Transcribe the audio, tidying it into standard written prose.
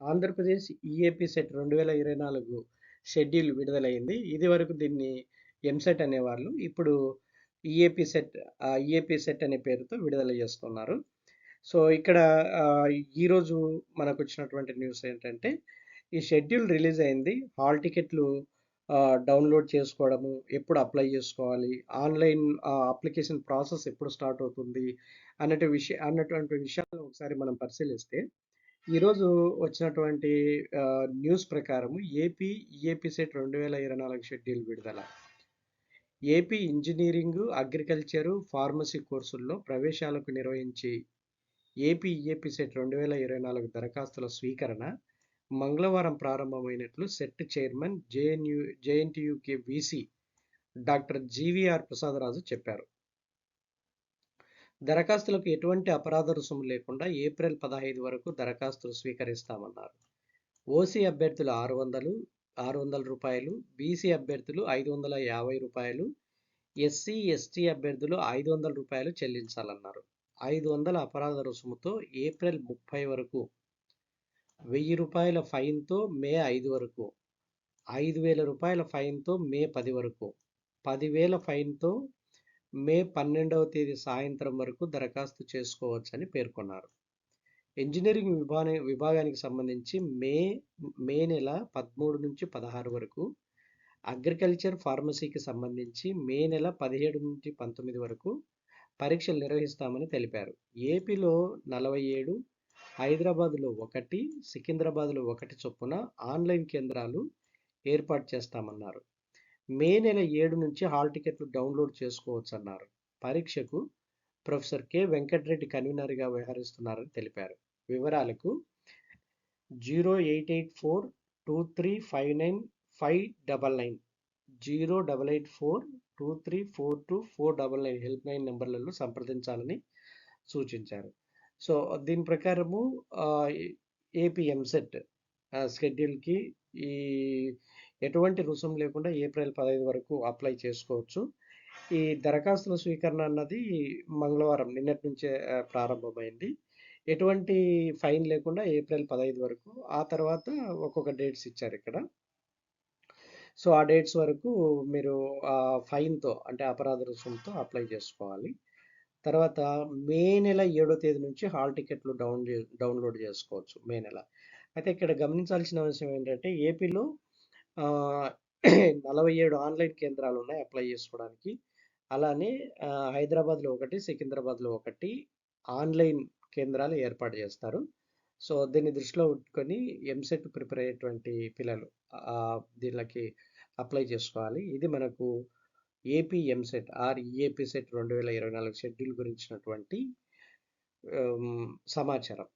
Andhra Pradesh EAP set 2024 schedule విడుదలైంది. ఇదివరకు దీన్ని ఎంసెట్ అనేవాళ్ళు. ఇప్పుడు ఈఏపీ సెట్ ఈఏపీ సెట్ అనే పేరుతో విడుదల చేస్తున్నారు. సో ఇక్కడ ఈరోజు మనకు వచ్చినటువంటి న్యూస్ ఏంటంటే ఈ షెడ్యూల్ రిలీజ్ అయింది. హాల్ టికెట్లు డౌన్లోడ్ చేసుకోవడము, ఎప్పుడు అప్లై చేసుకోవాలి, ఆన్లైన్ అప్లికేషన్ ప్రాసెస్ ఎప్పుడు స్టార్ట్ అవుతుంది అన్నటువంటి విషయాలను ఒకసారి మనం పరిశీలిస్తే ఈరోజు వచ్చినటువంటి న్యూస్ ప్రకారము ఏపీ ఈఏపీ సెట్ 2024 షెడ్యూల్ విడుదల. ఏపీ ఇంజనీరింగ్, అగ్రికల్చరు, ఫార్మసీ కోర్సుల్లో ప్రవేశాలకు నిర్వహించి ఏపీ ఈఏపీ సెట్ 2024 దరఖాస్తుల స్వీకరణ మంగళవారం ప్రారంభమైనట్లు SET chairman JNTUK VC doctor GVR Prasadaraju చెప్పారు. దరఖాస్తులకు ఎటువంటి అపరాధ రుసుము లేకుండా ఏప్రిల్ 15 వరకు దరఖాస్తులు స్వీకరిస్తామన్నారు. ఓసీ అభ్యర్థులు 600 రూపాయలు, బీసీ అభ్యర్థులు 550 రూపాయలు, ఎస్సీ ఎస్టీ అభ్యర్థులు 500 రూపాయలు చెల్లించాలన్నారు. 500 అపరాధ రుసుముతో ఏప్రిల్ 30 వరకు, 1000 రూపాయల ఫైన్తో మే 5 వరకు, 5000 రూపాయల ఫైన్తో మే 10 వరకు, 10,000 ఫైన్తో మే 12వ తేదీ సాయంత్రం వరకు దరఖాస్తు చేసుకోవచ్చని పేర్కొన్నారు. ఇంజనీరింగ్ విభాగానికి సంబంధించి మే నెల 13 నుంచి 16 వరకు, అగ్రికల్చర్ ఫార్మసీకి సంబంధించి మే నెల 17 నుంచి 19 వరకు పరీక్షలు నిర్వహిస్తామని తెలిపారు. ఏపీలో 47, హైదరాబాద్లో 1, సికింద్రాబాద్లో 1 చొప్పున ఆన్లైన్ కేంద్రాలు ఏర్పాటు చేస్తామన్నారు. మే నెల 7 నుంచి హాల్ టికెట్లు డౌన్లోడ్ చేసుకోవచ్చన్నారు. పరీక్షకు ప్రొఫెసర్ కె వెంకటరెడ్డి కన్వీనర్గా వ్యవహరిస్తున్నారని తెలిపారు. వివరాలకు 08842359 08842342499 హెల్ప్ లైన్ నెంబర్లలో సంప్రదించాలని సూచించారు. సో దీని ప్రకారము ఏపీ ఎంసెట్ షెడ్యూల్కి ఈ ఎటువంటి రుసుము లేకుండా ఏప్రిల్ 15 వరకు అప్లై చేసుకోవచ్చు. ఈ దరఖాస్తుల స్వీకరణ అన్నది మంగళవారం నిన్నటి నుంచే ప్రారంభమైంది. ఎటువంటి ఫైన్ లేకుండా ఏప్రిల్ 15 వరకు, ఆ తర్వాత ఒక్కొక్క డేట్స్ ఇచ్చారు ఇక్కడ. సో ఆ డేట్స్ వరకు మీరు ఫైన్తో అంటే అపరాధ రుసుముతో అప్లై చేసుకోవాలి. తర్వాత మే నెల 7వ తేదీ నుంచి హాల్ టికెట్లు డౌన్లోడ్ చేసుకోవచ్చు మే నెల. అయితే ఇక్కడ గమనించాల్సిన విషయం ఏంటంటే ఏపీలో 47 ఆన్లైన్ కేంద్రాలు ఉన్నాయి అప్లై చేసుకోవడానికి. అలానే హైదరాబాద్లో 1, సికింద్రాబాద్లో 1 ఆన్లైన్ కేంద్రాలు ఏర్పాటు చేస్తారు. సో దీన్ని దృష్టిలో ఉంచుకొని ఎంసెట్ ప్రిపేర్ అయ్యేటువంటి పిల్లలు దీనికి అప్లై చేసుకోవాలి. ఇది మనకు AP EAMCET EAP set 2024 schedule గురించినటువంటి సమాచారం.